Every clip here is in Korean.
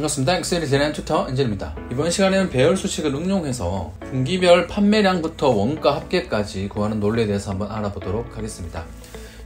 반갑습니다. 엑셀이 대량 튜터 엔젤입니다. 이번 시간에는 배열 수식을 응용해서 분기별 판매량부터 원가 합계까지 구하는 논리에 대해서 한번 알아보도록 하겠습니다.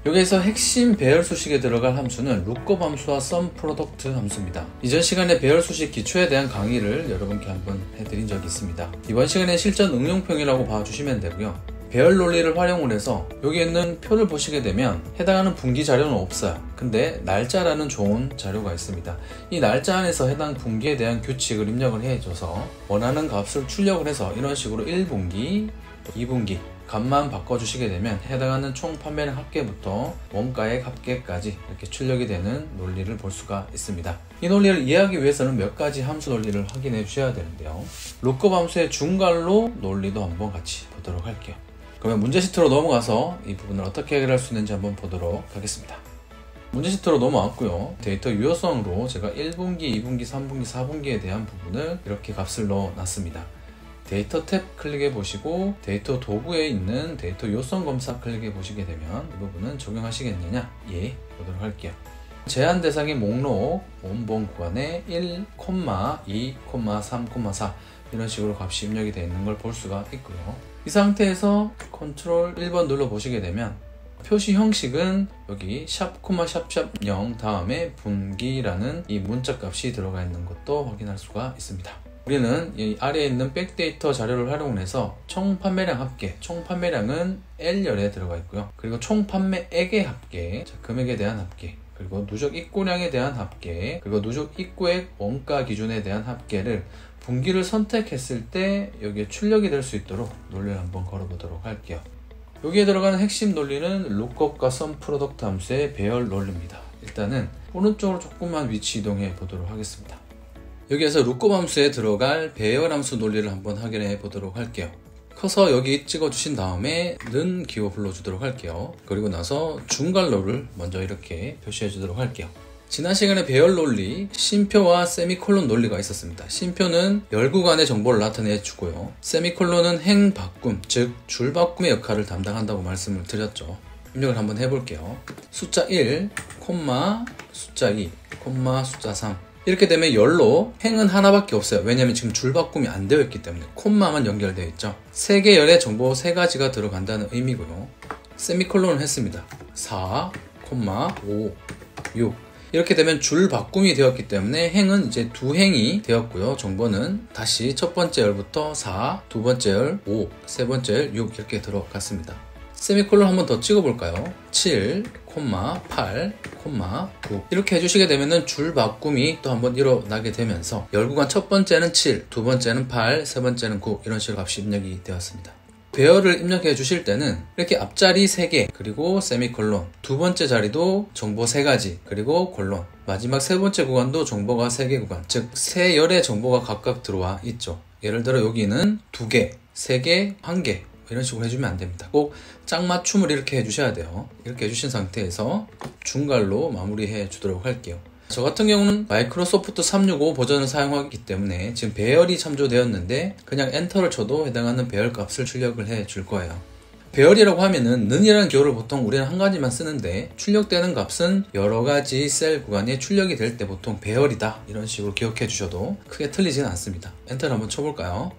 여기에서 핵심 배열 수식에 들어갈 함수는 룩업 함수와 썸프로덕트 함수입니다. 이전 시간에 배열 수식 기초에 대한 강의를 여러분께 한번 해드린 적이 있습니다. 이번 시간에 실전 응용평이라고 봐주시면 되고요. 배열 논리를 활용을 해서 여기 있는 표를 보시게 되면 해당하는 분기 자료는 없어요. 근데 날짜라는 좋은 자료가 있습니다. 이 날짜 안에서 해당 분기에 대한 규칙을 입력을 해줘서 원하는 값을 출력을 해서 이런 식으로 1분기, 2분기 값만 바꿔주시게 되면 해당하는 총 판매량 합계부터 원가액 합계까지 이렇게 출력이 되는 논리를 볼 수가 있습니다. 이 논리를 이해하기 위해서는 몇 가지 함수 논리를 확인해 주셔야 되는데요. 룩업 함수의 중괄로 논리도 한번 같이 보도록 할게요. 그러면 문제 시트로 넘어가서 이 부분을 어떻게 해결할 수 있는지 한번 보도록 하겠습니다. 문제 시트로 넘어왔고요. 데이터 유효성으로 제가 1분기, 2분기, 3분기, 4분기에 대한 부분을 이렇게 값을 넣어놨습니다. 데이터 탭 클릭해 보시고 데이터 도구에 있는 데이터 유효성 검사 클릭해 보시게 되면 이 부분은 적용하시겠느냐? 예, 보도록 할게요. 제한 대상의 목록 원본 구간에 1, 2, 3, 4 이런 식으로 값이 입력이 되어 있는 걸 볼 수가 있고요. 이 상태에서 컨트롤 1번 눌러 보시게 되면 표시 형식은 여기 샵, 샵 0 다음에 분기라는 이 문자 값이 들어가 있는 것도 확인할 수가 있습니다. 우리는 이 아래에 있는 백데이터 자료를 활용해서 총 판매량 합계, 총 판매량은 L열에 들어가 있고요. 그리고 총 판매액의 합계, 금액에 대한 합계, 그리고 누적 입고량에 대한 합계, 그리고 누적 입고액 원가 기준에 대한 합계를 분기를 선택했을 때 여기에 출력이 될 수 있도록 논리를 한번 걸어보도록 할게요. 여기에 들어가는 핵심 논리는 룩업과 썸프로덕트 함수의 배열 논리입니다. 일단은 오른쪽으로 조금만 위치 이동해 보도록 하겠습니다. 여기에서 룩업 함수에 들어갈 배열 함수 논리를 한번 확인해 보도록 할게요. 커서 여기 찍어주신 다음에 는 기호 불러주도록 할게요. 그리고 나서 중괄호를 먼저 이렇게 표시해 주도록 할게요. 지난 시간에 배열 논리, 쉼표와 세미콜론 논리가 있었습니다. 쉼표는 열 구간의 정보를 나타내 주고요. 세미콜론은 행 바꿈, 즉 줄 바꿈의 역할을 담당한다고 말씀을 드렸죠. 입력을 한번 해볼게요. 숫자 1, 숫자 2, 숫자 3 이렇게 되면 열로 행은 하나밖에 없어요. 왜냐면 지금 줄 바꿈이 안 되어 있기 때문에 콤마만 연결되어 있죠. 3개 열의 정보 3가지가 들어간다는 의미고요. 세미콜론을 했습니다. 4, 5, 6 이렇게 되면 줄 바꿈이 되었기 때문에 행은 이제 두 행이 되었고요. 정보는 다시 첫 번째 열부터 4, 두 번째 열 5, 세 번째 열 6 이렇게 들어갔습니다. 세미콜론 한번 더 찍어볼까요? 7, 8, 9 이렇게 해주시게 되면은 줄 바꿈이 또 한번 일어나게 되면서 열 구간 첫 번째는 7, 두 번째는 8, 세 번째는 9 이런 식으로 값이 입력이 되었습니다. 배열을 입력해 주실 때는 이렇게 앞자리 3개 그리고 세미콜론 두 번째 자리도 정보 3가지 그리고 콜론 마지막 세 번째 구간도 정보가 3개 구간 즉 세 열의 정보가 각각 들어와 있죠. 예를 들어 여기는 2개, 3개, 1개 이런 식으로 해주면 안 됩니다. 꼭 짝맞춤을 이렇게 해주셔야 돼요. 이렇게 해주신 상태에서 중괄로 마무리해 주도록 할게요. 저 같은 경우는 마이크로소프트 365 버전을 사용하기 때문에 지금 배열이 참조되었는데 그냥 엔터를 쳐도 해당하는 배열 값을 출력을 해 줄 거예요. 배열이라고 하면은 는이라는 기호를 보통 우리는 한 가지만 쓰는데 출력되는 값은 여러 가지 셀 구간에 출력이 될 때 보통 배열이다 이런 식으로 기억해 주셔도 크게 틀리지는 않습니다. 엔터를 한번 쳐볼까요?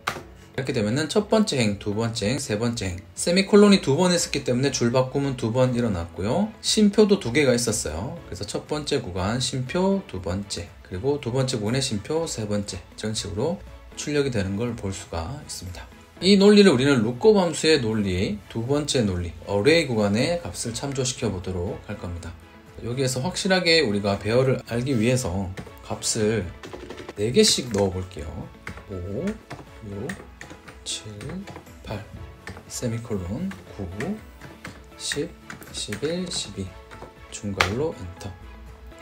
이렇게 되면은 첫 번째 행, 두 번째 행, 세 번째 행 세미콜론이 2번 했었기 때문에 줄 바꿈은 2번 일어났고요. 쉼표도 2개가 있었어요. 그래서 첫 번째 구간 쉼표 두 번째 그리고 두 번째 구간의 쉼표 세 번째 이런 식으로 출력이 되는 걸 볼 수가 있습니다. 이 논리를 우리는 룩업 함수의 논리, 두 번째 논리 어레이 구간의 값을 참조시켜 보도록 할 겁니다. 여기에서 확실하게 우리가 배열을 알기 위해서 값을 4개씩 넣어 볼게요. 5, 6, 7, 8 세미콜론 9, 10, 11, 12 중괄로 엔터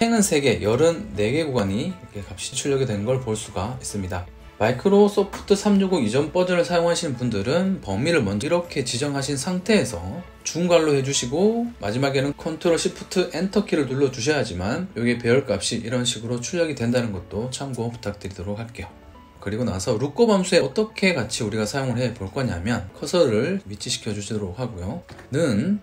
행은 3개, 열은 4개 구간이 이렇게 값이 출력이 된 걸 볼 수가 있습니다. 마이크로소프트 365 이전 버전을 사용하시는 분들은 범위를 먼저 이렇게 지정하신 상태에서 중괄로 해주시고 마지막에는 컨트롤 시프트 엔터 키를 눌러 주셔야지만 여기 배열 값이 이런 식으로 출력이 된다는 것도 참고 부탁드리도록 할게요. 그리고 나서 룩업 함수에 어떻게 같이 우리가 사용을 해 볼 거냐면 커서를 위치시켜 주도록 하고요. 는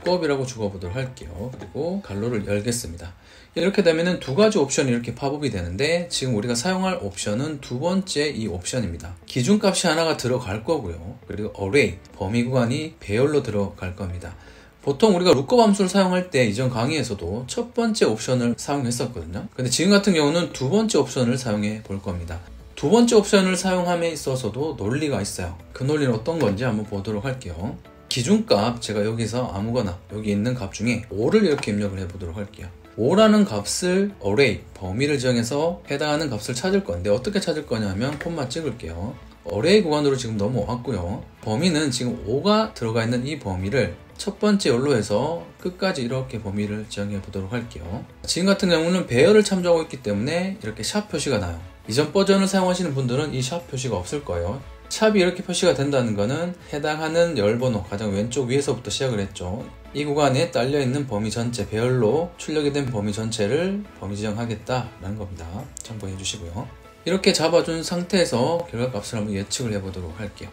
룩업이라고 적어보도록 할게요. 그리고 괄호를 열겠습니다. 이렇게 되면은 두 가지 옵션이 이렇게 팝업이 되는데 지금 우리가 사용할 옵션은 두 번째 이 옵션입니다. 기준값이 하나가 들어갈 거고요. 그리고 array, 범위 구간이 배열로 들어갈 겁니다. 보통 우리가 룩업 함수를 사용할 때 이전 강의에서도 첫 번째 옵션을 사용했었거든요. 근데 지금 같은 경우는 두 번째 옵션을 사용해 볼 겁니다. 두 번째 옵션을 사용함에 있어서도 논리가 있어요. 그 논리는 어떤 건지 한번 보도록 할게요. 기준값 제가 여기서 아무거나 여기 있는 값 중에 5를 이렇게 입력을 해 보도록 할게요. 5라는 값을 array, 범위를 정해서 해당하는 값을 찾을 건데 어떻게 찾을 거냐 하면 콤마 찍을게요. array 구간으로 지금 넘어왔고요. 범위는 지금 5가 들어가 있는 이 범위를 첫 번째 열로 해서 끝까지 이렇게 범위를 지정해 보도록 할게요. 지금 같은 경우는 배열을 참조하고 있기 때문에 이렇게 샵 표시가 나요. 이전 버전을 사용하시는 분들은 이 샵 표시가 없을 거예요. 샵이 이렇게 표시가 된다는 것은 해당하는 열 번호 가장 왼쪽 위에서부터 시작을 했죠. 이 구간에 딸려있는 범위 전체, 배열로 출력이 된 범위 전체를 범위 지정하겠다라는 겁니다. 참고해 주시고요. 이렇게 잡아준 상태에서 결과값을 한번 예측을 해보도록 할게요.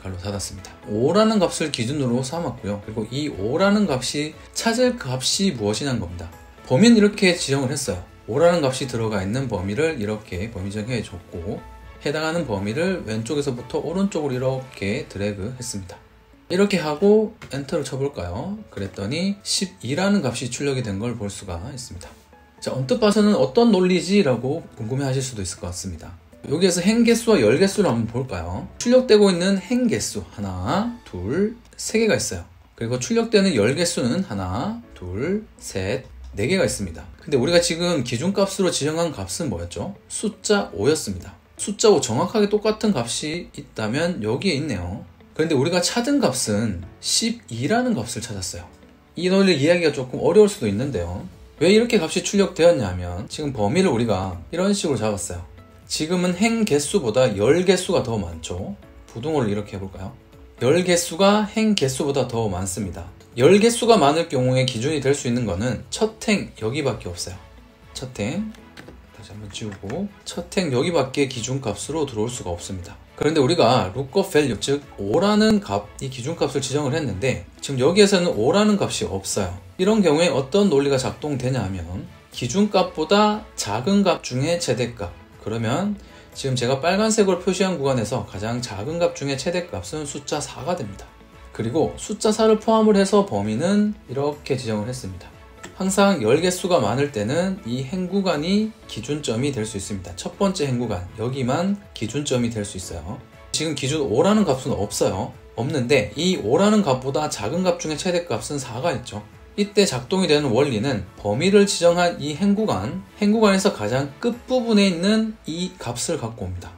괄호 닫았습니다. 5라는 값을 기준으로 삼았고요. 그리고 이 5라는 값이 찾을 값이 무엇이냐는 겁니다. 범위는 이렇게 지정을 했어요. 5라는 값이 들어가 있는 범위를 이렇게 범위 정해 줬고 해당하는 범위를 왼쪽에서부터 오른쪽으로 이렇게 드래그 했습니다. 이렇게 하고 엔터를 쳐볼까요? 그랬더니 12라는 값이 출력이 된 걸 볼 수가 있습니다. 자, 언뜻 봐서는 어떤 논리지? 라고 궁금해 하실 수도 있을 것 같습니다. 여기에서 행 개수와 열 개수를 한번 볼까요? 출력되고 있는 행 개수 하나, 둘, 세 개가 있어요. 그리고 출력되는 열 개수는 하나, 둘, 셋, 네 개가 있습니다. 근데 우리가 지금 기준값으로 지정한 값은 뭐였죠? 숫자 5였습니다. 숫자 5 정확하게 똑같은 값이 있다면 여기에 있네요. 그런데 우리가 찾은 값은 12라는 값을 찾았어요. 이 논리를 이해하기가 조금 어려울 수도 있는데요. 왜 이렇게 값이 출력되었냐면 지금 범위를 우리가 이런 식으로 잡았어요. 지금은 행 개수보다 열 개수가 더 많죠. 부등호를 이렇게 해볼까요? 열 개수가 행 개수보다 더 많습니다. 열 개수가 많을 경우에 기준이 될 수 있는 거는 첫 행 여기밖에 없어요. 첫 행 다시 한번 지우고 첫 행 여기밖에 기준값으로 들어올 수가 없습니다. 그런데 우리가 lookup value 즉 5라는 값, 이 기준값을 지정을 했는데 지금 여기에서는 5라는 값이 없어요. 이런 경우에 어떤 논리가 작동되냐 하면 기준값보다 작은 값 중에 최대값, 그러면 지금 제가 빨간색으로 표시한 구간에서 가장 작은 값 중에 최대값은 숫자 4가 됩니다. 그리고 숫자 4를 포함을 해서 범위는 이렇게 지정을 했습니다. 항상 열 개수가 많을 때는 이 행 구간이 기준점이 될 수 있습니다. 첫 번째 행 구간, 여기만 기준점이 될 수 있어요. 지금 기준 5라는 값은 없어요. 없는데 이 5라는 값보다 작은 값 중에 최대값은 4가 있죠. 이때 작동이 되는 원리는 범위를 지정한 이 행 구간에서 가장 끝부분에 있는 이 값을 갖고 옵니다.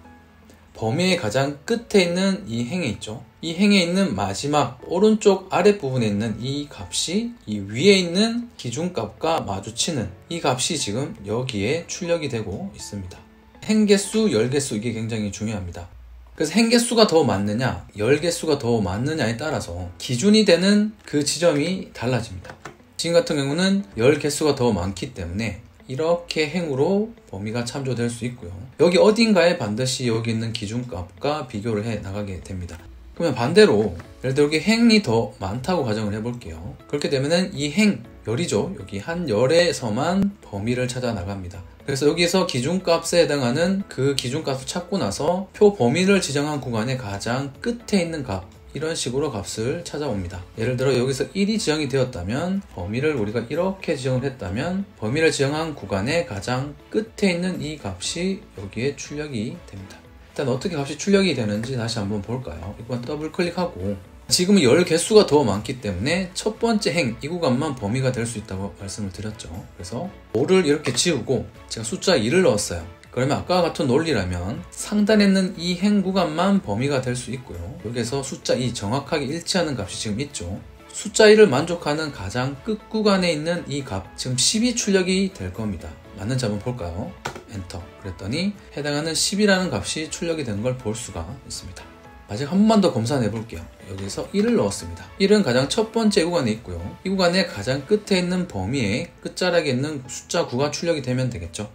범위의 가장 끝에 있는 이 행에 있죠. 이 행에 있는 마지막 오른쪽 아랫부분에 있는 이 값이 이 위에 있는 기준값과 마주치는 이 값이 지금 여기에 출력이 되고 있습니다. 행 개수, 열 개수 이게 굉장히 중요합니다. 그래서 행 개수가 더 많느냐, 열 개수가 더 많느냐에 따라서 기준이 되는 그 지점이 달라집니다. 지금 같은 경우는 열 개수가 더 많기 때문에 이렇게 행으로 범위가 참조될 수 있고요. 여기 어딘가에 반드시 여기 있는 기준값과 비교를 해 나가게 됩니다. 그러면 반대로 예를 들어 여기 행이 더 많다고 가정을 해볼게요. 그렇게 되면은 이 행, 열이죠. 여기 한 열에서만 범위를 찾아 나갑니다. 그래서 여기서 기준값에 해당하는 그 기준값을 찾고 나서 표 범위를 지정한 구간의 가장 끝에 있는 값, 이런 식으로 값을 찾아옵니다. 예를 들어 여기서 1이 지정이 되었다면 범위를 우리가 이렇게 지정을 했다면 범위를 지정한 구간의 가장 끝에 있는 이 값이 여기에 출력이 됩니다. 일단 어떻게 값이 출력이 되는지 다시 한번 볼까요? 이건 더블 클릭하고 지금은 열 개수가 더 많기 때문에 첫 번째 행, 이 구간만 범위가 될 수 있다고 말씀을 드렸죠. 그래서 5를 이렇게 지우고 제가 숫자 2를 넣었어요. 그러면 아까와 같은 논리라면 상단에 있는 이 행 구간만 범위가 될 수 있고요. 여기서 숫자 2 정확하게 일치하는 값이 지금 있죠. 숫자 2를 만족하는 가장 끝 구간에 있는 이 값, 지금 10이 출력이 될 겁니다. 맞는지 한번 볼까요? 엔터. 그랬더니 해당하는 10이라는 값이 출력이 된 걸 볼 수가 있습니다. 아직 한 번만 더 검사해 볼게요. 여기서 1을 넣었습니다. 1은 가장 첫 번째 구간에 있고요. 이 구간의 가장 끝에 있는 범위에 끝자락에 있는 숫자 9가 출력이 되면 되겠죠.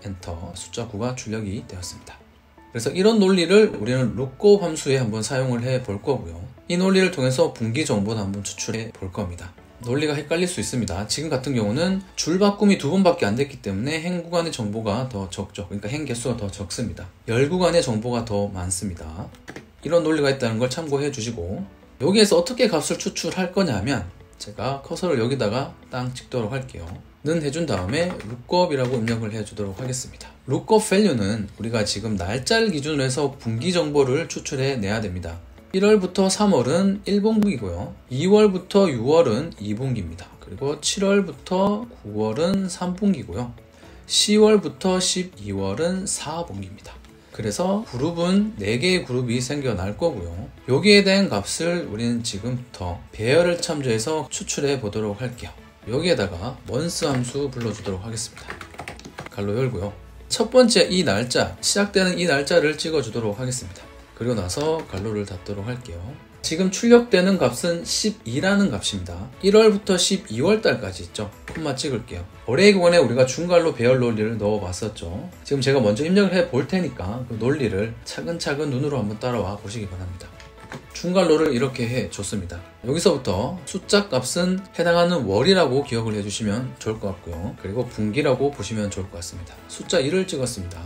엔터. 숫자 9가 출력이 되었습니다. 그래서 이런 논리를 우리는 룩곱 함수에 한번 사용을 해 볼 거고요. 이 논리를 통해서 분기 정보도 한번 추출해 볼 겁니다. 논리가 헷갈릴 수 있습니다. 지금 같은 경우는 줄 바꿈이 2번밖에 안 됐기 때문에 행 구간의 정보가 더 적죠. 그러니까 행 개수가 더 적습니다. 열 구간의 정보가 더 많습니다. 이런 논리가 있다는 걸 참고해 주시고, 여기에서 어떻게 값을 추출할 거냐 하면 제가 커서를 여기다가 땅 찍도록 할게요. 는 해준 다음에 룩업이라고 입력을 해주도록 하겠습니다. 룩업 value는 우리가 지금 날짜를 기준으로 해서 분기 정보를 추출해 내야 됩니다. 1월부터 3월은 1분기고요. 2월부터 6월은 2분기입니다. 그리고 7월부터 9월은 3분기고요. 10월부터 12월은 4분기입니다. 그래서 그룹은 4개의 그룹이 생겨날 거고요. 여기에 대한 값을 우리는 지금부터 배열을 참조해서 추출해 보도록 할게요. 여기에다가 months 함수 불러주도록 하겠습니다. 갈로 열고요. 첫 번째 이 날짜, 시작되는 이 날짜를 찍어주도록 하겠습니다. 그리고 나서 갈로를 닫도록 할게요. 지금 출력되는 값은 12라는 값입니다. 1월부터 12월 달까지 있죠. 콤마 찍을게요. 어레이 구간에 우리가 중괄로 배열 논리를 넣어 봤었죠. 지금 제가 먼저 입력을 해 볼 테니까 그 논리를 차근차근 눈으로 한번 따라와 보시기 바랍니다. 중괄로를 이렇게 해 줬습니다. 여기서부터 숫자 값은 해당하는 월이라고 기억을 해주시면 좋을 것 같고요. 그리고 분기라고 보시면 좋을 것 같습니다. 숫자 1을 찍었습니다.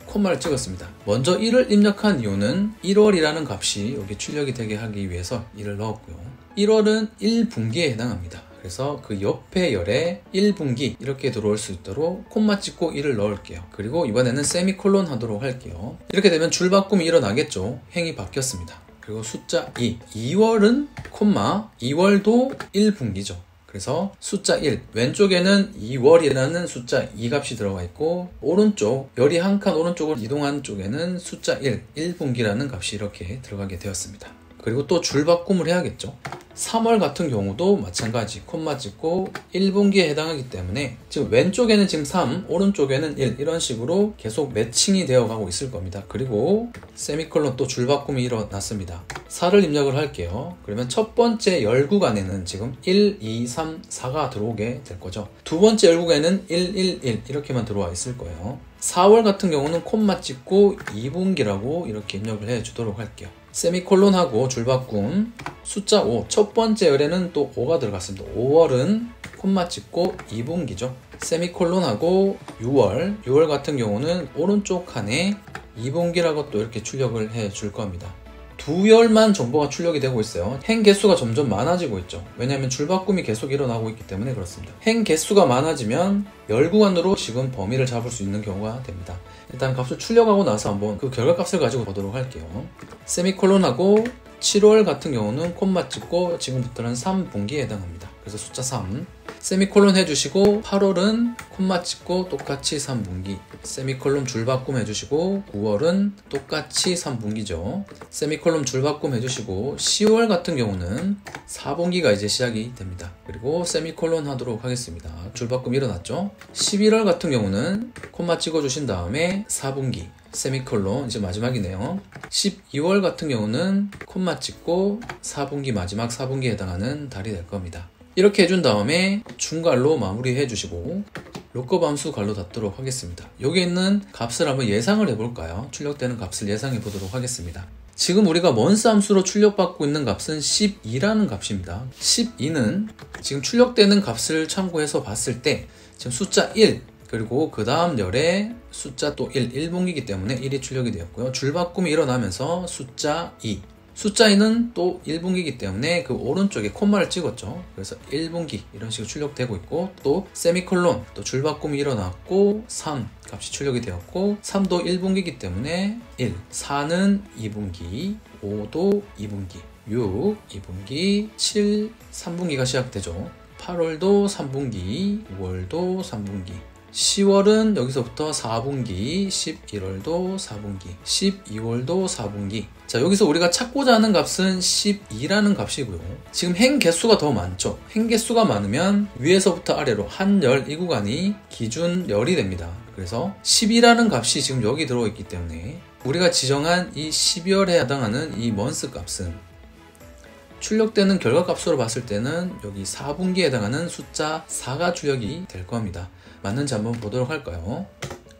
콤마를 찍었습니다. 먼저 1을 입력한 이유는 1월이라는 값이 여기 출력이 되게 하기 위해서 1을 넣었고요. 1월은 1분기에 해당합니다. 그래서 그 옆에 열에 1분기 이렇게 들어올 수 있도록 콤마 찍고 1을 넣을게요. 그리고 이번에는 세미콜론 하도록 할게요. 이렇게 되면 줄바꿈이 일어나겠죠. 행이 바뀌었습니다. 그리고 숫자 2, 2월은 콤마 2월도 1분기죠. 그래서 숫자 1, 왼쪽에는 2월이라는 숫자 2 값이 들어가 있고, 오른쪽, 열이 한 칸 오른쪽으로 이동한 쪽에는 숫자 1, 1분기라는 값이 이렇게 들어가게 되었습니다. 그리고 또 줄바꿈을 해야겠죠. 3월 같은 경우도 마찬가지 콤마 찍고 1분기에 해당하기 때문에 지금 왼쪽에는 지금 3, 오른쪽에는 1 이런 식으로 계속 매칭이 되어 가고 있을 겁니다. 그리고 세미콜론 또 줄바꿈이 일어났습니다. 4를 입력을 할게요. 그러면 첫 번째 열 구간에는 지금 1, 2, 3, 4가 들어오게 될 거죠. 두 번째 열 구간에는 1, 1, 1 이렇게만 들어와 있을 거예요. 4월 같은 경우는 콤마 찍고 2분기라고 이렇게 입력을 해 주도록 할게요. 세미콜론하고 줄바꿈 숫자 5, 첫 번째 열에는 또 5가 들어갔습니다. 5월은 콤마 찍고 2분기죠. 세미콜론하고 6월 같은 경우는 오른쪽 칸에 2분기라고 또 이렇게 출력을 해 줄 겁니다. 두 열만 정보가 출력이 되고 있어요. 행 개수가 점점 많아지고 있죠. 왜냐하면 줄바꿈이 계속 일어나고 있기 때문에 그렇습니다. 행 개수가 많아지면 열 구간으로 지금 범위를 잡을 수 있는 경우가 됩니다. 일단 값을 출력하고 나서 한번 그 결과값을 가지고 보도록 할게요. 세미콜론하고 7월 같은 경우는 콤마 찍고 지금부터는 3분기에 해당합니다. 그래서 숫자 3 세미콜론 해주시고 8월은 콤마 찍고 똑같이 3분기 세미콜론 줄바꿈 해주시고 9월은 똑같이 3분기죠. 세미콜론 줄바꿈 해주시고 10월 같은 경우는 4분기가 이제 시작이 됩니다. 그리고 세미콜론 하도록 하겠습니다. 줄바꿈 일어났죠. 11월 같은 경우는 콤마 찍어주신 다음에 4분기 세미콜론 이제 마지막이네요. 12월 같은 경우는 콤마 찍고 4분기 마지막 4분기에 해당하는 달이 될 겁니다. 이렇게 해준 다음에 중괄로 마무리해 주시고 룩업 함수 갈로 닫도록 하겠습니다. 여기 있는 값을 한번 예상을 해볼까요? 출력되는 값을 예상해 보도록 하겠습니다. 지금 우리가 months 함수로 출력받고 있는 값은 12라는 값입니다. 12는 지금 출력되는 값을 참고해서 봤을 때 지금 숫자 1 그리고 그 다음 열에 숫자 또 1분기이기 때문에 1이 출력이 되었고요. 줄바꿈이 일어나면서 숫자 2 숫자 2는 또 1분기이기 때문에 그 오른쪽에 콤마를 찍었죠. 그래서 1분기 이런 식으로 출력되고 있고, 또 세미콜론 또 줄바꿈이 일어났고 3 값이 출력이 되었고 3도 1분기이기 때문에 1 4는 2분기 5도 2분기 6 2분기 7 3분기가 시작되죠. 8월도 3분기 9월도 3분기 10월은 여기서부터 4분기, 11월도 4분기, 12월도 4분기. 자, 여기서 우리가 찾고자 하는 값은 12라는 값이고요. 지금 행 개수가 더 많죠. 행 개수가 많으면 위에서부터 아래로 한 열 이 구간이 기준 열이 됩니다. 그래서 12라는 값이 지금 여기 들어있기 때문에 우리가 지정한 이 12월에 해당하는 이 months 값은 출력되는 결과값으로 봤을 때는 여기 4분기에 해당하는 숫자 4가 출력이 될 겁니다. 맞는지 한번 보도록 할까요?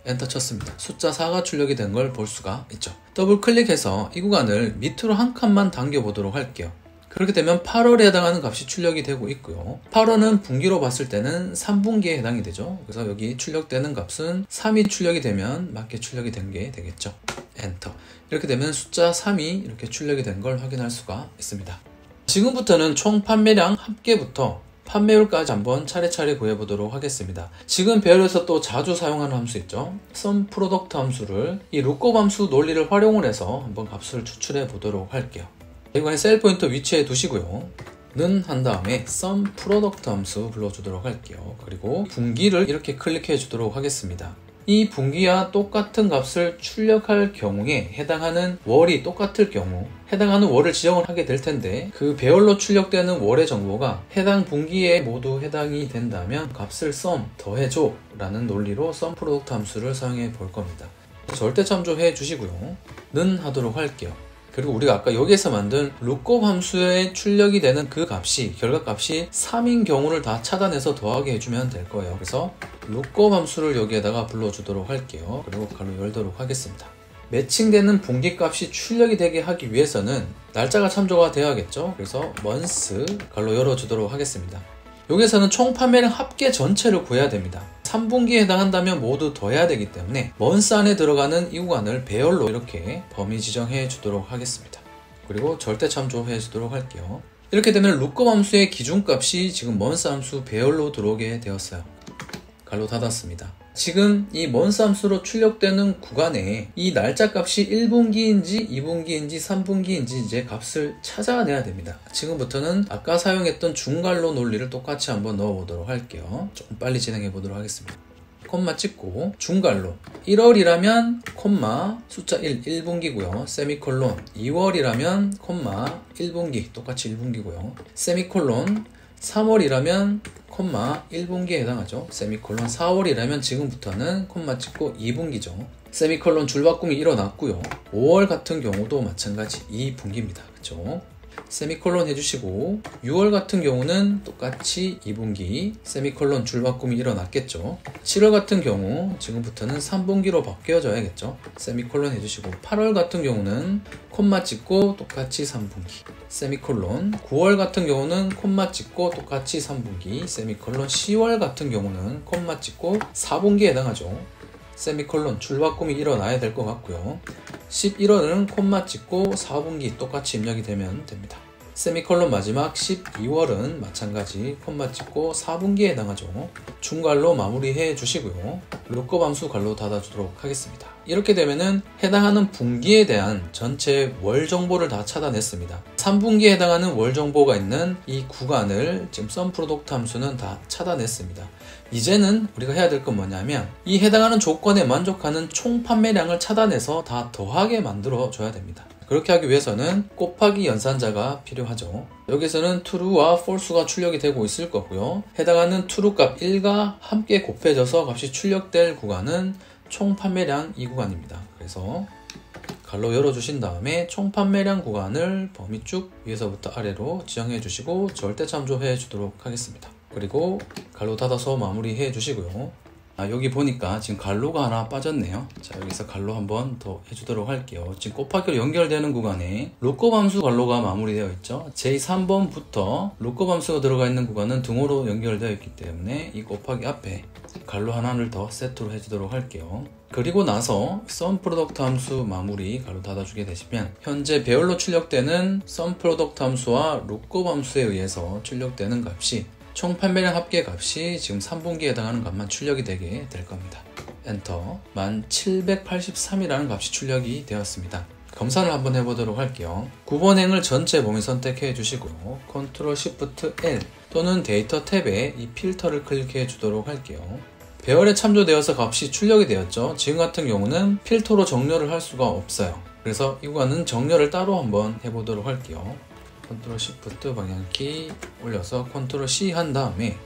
엔터 쳤습니다. 숫자 4가 출력이 된 걸 볼 수가 있죠. 더블 클릭해서 이 구간을 밑으로 한 칸만 당겨 보도록 할게요. 그렇게 되면 8월에 해당하는 값이 출력이 되고 있고요. 8월은 분기로 봤을 때는 3분기에 해당이 되죠. 그래서 여기 출력되는 값은 3이 출력이 되면 맞게 출력이 된 게 되겠죠. 엔터. 이렇게 되면 숫자 3이 이렇게 출력이 된 걸 확인할 수가 있습니다. 지금부터는 총 판매량 합계부터 판매율까지 한번 차례차례 구해보도록 하겠습니다. 지금 배열에서 또 자주 사용하는 함수 있죠. SUMPRODUCT 함수를 이 룩업 함수 논리를 활용을 해서 한번 값을 추출해 보도록 할게요. 이번에 셀 포인터 위치에 두시고요. 는 한 다음에 SUMPRODUCT 함수 불러주도록 할게요. 그리고 분기를 이렇게 클릭해 주도록 하겠습니다. 이 분기와 똑같은 값을 출력할 경우에 해당하는 월이 똑같을 경우 해당하는 월을 지정을 하게 될 텐데 그 배열로 출력되는 월의 정보가 해당 분기에 모두 해당이 된다면 값을 SUM 더해줘 라는 논리로 SUMPRODUCT 함수를 사용해 볼 겁니다. 절대 참조해 주시고요. 는 하도록 할게요. 그리고 우리가 아까 여기에서 만든 룩업 함수에 출력이 되는 그 값이 결과값이 3인 경우를 다 차단해서 더하게 해주면 될 거예요. 그래서 룩업 함수를 여기에다가 불러주도록 할게요. 그리고 가로 열도록 하겠습니다. 매칭되는 분기값이 출력이 되게 하기 위해서는 날짜가 참조가 되어야겠죠. 그래서 month 가로 열어주도록 하겠습니다. 여기에서는 총 판매량 합계 전체를 구해야 됩니다. 3분기에 해당한다면 모두 더해야 되기 때문에 month 안에 들어가는 이 구간을 배열로 이렇게 범위 지정해 주도록 하겠습니다. 그리고 절대 참조해 주도록 할게요. 이렇게 되면 룩업 함수의 기준값이 지금 month 함수 배열로 들어오게 되었어요. 가로 닫았습니다. 지금 이 month 함수로 출력되는 구간에 이 날짜 값이 1분기인지 2분기인지 3분기인지 이제 값을 찾아내야 됩니다. 지금부터는 아까 사용했던 중괄호 논리를 똑같이 한번 넣어보도록 할게요. 조금 빨리 진행해 보도록 하겠습니다. 콤마 찍고 중괄호 1월이라면 콤마 숫자 1 1분기고요. 세미콜론 2월이라면 콤마 1분기 똑같이 1분기고요. 세미콜론 3월이라면 콤마 1분기에 해당하죠. 세미콜론 4월이라면 지금부터는 콤마 찍고 2분기죠. 세미콜론 줄바꿈이 일어났고요. 5월 같은 경우도 마찬가지 2분기입니다. 그쵸? 세미콜론 해주시고 6월 같은 경우는 똑같이 2분기 세미콜론 줄바꿈이 일어났겠죠. 7월 같은 경우 지금부터는 3분기로 바뀌어져야겠죠. 세미콜론 해주시고 8월 같은 경우는 콤마 찍고 똑같이 3분기 세미콜론 9월 같은 경우는 콤마 찍고 똑같이 3분기 세미콜론 10월 같은 경우는 콤마 찍고 4분기에 해당하죠. 세미콜론 줄바꿈이 일어나야 될 것 같고요. 11월은 콤마 찍고 4분기 똑같이 입력이 되면 됩니다. 세미콜론 마지막 12월은 마찬가지 콤마 찍고 4분기에 해당하죠. 중괄호 마무리해 주시고요. 룩업 함수 괄호 닫아주도록 하겠습니다. 이렇게 되면은 해당하는 분기에 대한 전체 월 정보를 다 차단했습니다. 3분기에 해당하는 월 정보가 있는 이 구간을 지금 SUMPRODUCT 함수는 다 차단했습니다. 이제는 우리가 해야 될 건 뭐냐면 이 해당하는 조건에 만족하는 총 판매량을 차단해서 다 더하게 만들어 줘야 됩니다. 그렇게 하기 위해서는 곱하기 연산자가 필요하죠. 여기서는 true와 false가 출력이 되고 있을 거고요. 해당하는 true 값 1과 함께 곱해져서 값이 출력될 구간은 총 판매량 이 구간입니다. 그래서 갈로 열어주신 다음에 총 판매량 구간을 범위 쭉 위에서부터 아래로 지정해 주시고 절대 참조해 주도록 하겠습니다. 그리고 갈로 닫아서 마무리해 주시고요. 여기 보니까 지금 갈로가 하나 빠졌네요. 자, 여기서 갈로 한번 더 해주도록 할게요. 지금 곱하기로 연결되는 구간에 룩업 함수 갈로가 마무리되어 있죠. 제3번부터 룩업 함수가 들어가 있는 구간은 등호로 연결되어 있기 때문에 이 곱하기 앞에 갈로 하나를 더 세트로 해주도록 할게요. 그리고 나서 SUMPRODUCT 함수 마무리 갈로 닫아주게 되시면 현재 배열로 출력되는 SUMPRODUCT 함수와 룩업 함수에 의해서 출력되는 값이 총 판매량 합계 값이 지금 3분기에 해당하는 값만 출력이 되게 될 겁니다. 엔터 1783이라는 값이 출력이 되었습니다. 검사를 한번 해보도록 할게요. 9번 행을 전체 범위 선택해 주시고요. Ctrl Shift L 또는 데이터 탭에 이 필터를 클릭해 주도록 할게요. 배열에 참조되어서 값이 출력이 되었죠. 지금 같은 경우는 필터로 정렬을 할 수가 없어요. 그래서 이 구간은 정렬을 따로 한번 해보도록 할게요. Ctrl Shift 방향키 올려서 Ctrl C 한 다음에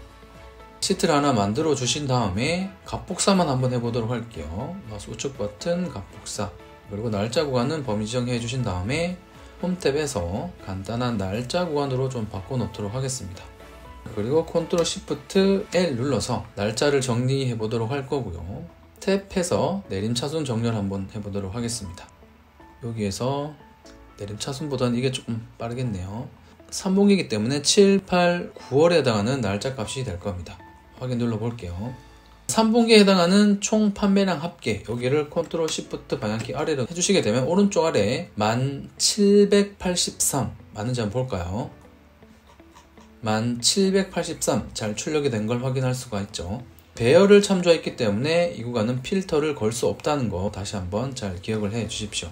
시트를 하나 만들어 주신 다음에 값복사만 한번 해보도록 할게요. 마우스 우측 버튼 값복사 그리고 날짜 구간은 범위 지정해 주신 다음에 홈 탭에서 간단한 날짜 구간으로 좀 바꿔 놓도록 하겠습니다. 그리고 Ctrl Shift L 눌러서 날짜를 정리해 보도록 할 거고요. 탭해서 내림차순 정렬 한번 해보도록 하겠습니다. 여기에서 내림차순보다는 이게 조금 빠르겠네요. 3분기이기 때문에 7, 8, 9월에 해당하는 날짜 값이 될 겁니다. 확인 눌러볼게요. 3분기에 해당하는 총 판매량 합계, 여기를 컨트롤 시프트 방향키 아래로 해주시게 되면 오른쪽 아래에 1783 맞는지 한번 볼까요? 1783 잘 출력이 된 걸 확인할 수가 있죠. 배열을 참조했기 때문에 이 구간은 필터를 걸 수 없다는 거 다시 한번 잘 기억을 해 주십시오.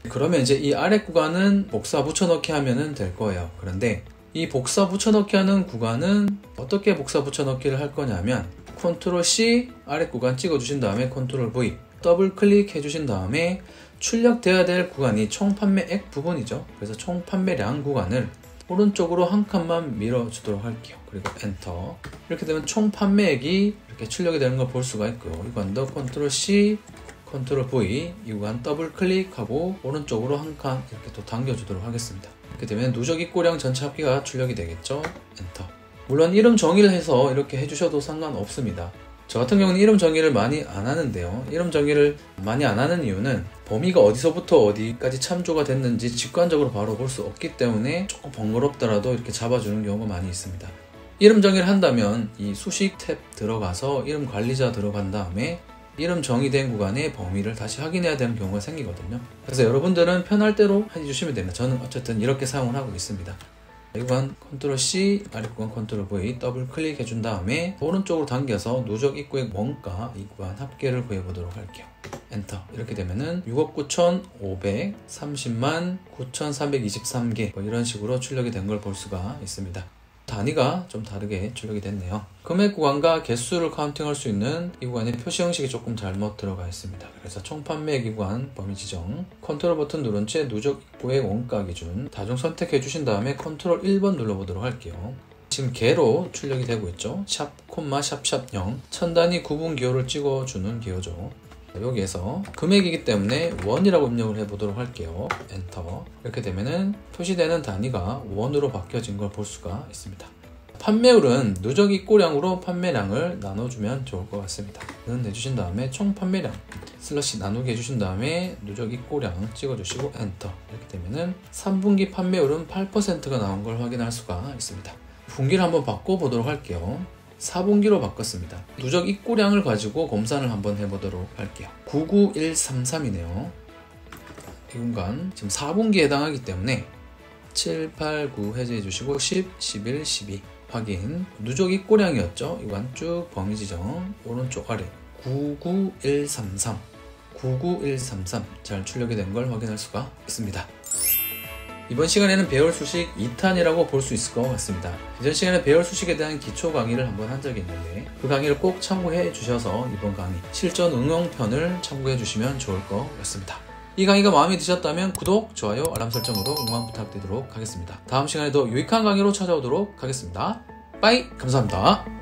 그러면 이제 이 아래 구간은 복사 붙여넣기 하면 될 거예요. 그런데 이 복사 붙여넣기 하는 구간은 어떻게 복사 붙여넣기를 할 거냐면 컨트롤 C 아래 구간 찍어주신 다음에 컨트롤 V 더블 클릭해 주신 다음에 출력돼야 될 구간이 총 판매액 부분이죠. 그래서 총 판매량 구간을 오른쪽으로 한 칸만 밀어주도록 할게요. 그리고 엔터. 이렇게 되면 총 판매액이 이렇게 출력이 되는 걸 볼 수가 있고요. 이 구간도 컨트롤 C 컨트롤 V 이 구간 더블 클릭하고 오른쪽으로 한 칸 이렇게 또 당겨주도록 하겠습니다. 이렇게 되면 누적 입고량 전체 합계가 출력이 되겠죠. 엔터. 물론 이름 정의를 해서 이렇게 해주셔도 상관없습니다. 저 같은 경우는 이름 정의를 많이 안 하는데요. 이름 정의를 많이 안 하는 이유는 범위가 어디서부터 어디까지 참조가 됐는지 직관적으로 바로 볼 수 없기 때문에 조금 번거롭더라도 이렇게 잡아주는 경우가 많이 있습니다. 이름 정의를 한다면 이 수식 탭 들어가서 이름 관리자 들어간 다음에 이름 정의된 구간의 범위를 다시 확인해야 되는 경우가 생기거든요. 그래서 여러분들은 편할 대로 해주시면 됩니다. 저는 어쨌든 이렇게 사용을 하고 있습니다. 이 구간 컨트롤 C, 아래 구간 컨트롤 V 더블 클릭해 준 다음에 오른쪽으로 당겨서 누적 입구액 원가 이 구간 합계를 구해 보도록 할게요. 엔터. 이렇게 되면은 6억 9,530만 9,323개 이런 식으로 출력이 된 걸 볼 수가 있습니다. 단위가 좀 다르게 출력이 됐네요. 금액 구간과 개수를 카운팅할 수 있는 이 구간의 표시 형식이 조금 잘못 들어가 있습니다. 그래서 총 판매액 구간 범위 지정 컨트롤 버튼 누른 채 누적 입고액 원가 기준 다중 선택해 주신 다음에 컨트롤 1번 눌러보도록 할게요. 지금 개로 출력이 되고 있죠. 샵 콤마 샵샵 0 1000단위 구분 기호를 찍어주는 기호죠. 여기에서 금액이기 때문에 원이라고 입력을 해보도록 할게요. 엔터. 이렇게 되면은 표시되는 단위가 원으로 바뀌어진 걸 볼 수가 있습니다. 판매율은 누적 입고량으로 판매량을 나눠주면 좋을 것 같습니다. 는 내주신 다음에 총 판매량 슬러시 나누기 해주신 다음에 누적 입고량 찍어주시고 엔터. 이렇게 되면은 3분기 판매율은 8%가 나온 걸 확인할 수가 있습니다. 분기를 한번 바꿔보도록 할게요. 4분기로 바꿨습니다. 누적 입고량을 가지고 검사를 한번 해보도록 할게요. 99133이네요. 이 공간 지금 4분기에 해당하기 때문에 7, 8, 9 해제해 주시고 10, 11, 12 확인. 누적 입고량이었죠. 이 구간 쭉 범위 지정 오른쪽 아래 99133 99133 잘 출력이 된 걸 확인할 수가 있습니다. 이번 시간에는 배열 수식 2탄이라고 볼 수 있을 것 같습니다. 이전 시간에 배열 수식에 대한 기초 강의를 한번 한 적이 있는데 그 강의를 꼭 참고해 주셔서 이번 강의 실전 응용편을 참고해 주시면 좋을 것 같습니다. 이 강의가 마음에 드셨다면 구독, 좋아요, 알람 설정으로 응원 부탁드리도록 하겠습니다. 다음 시간에도 유익한 강의로 찾아오도록 하겠습니다. 빠이! 감사합니다.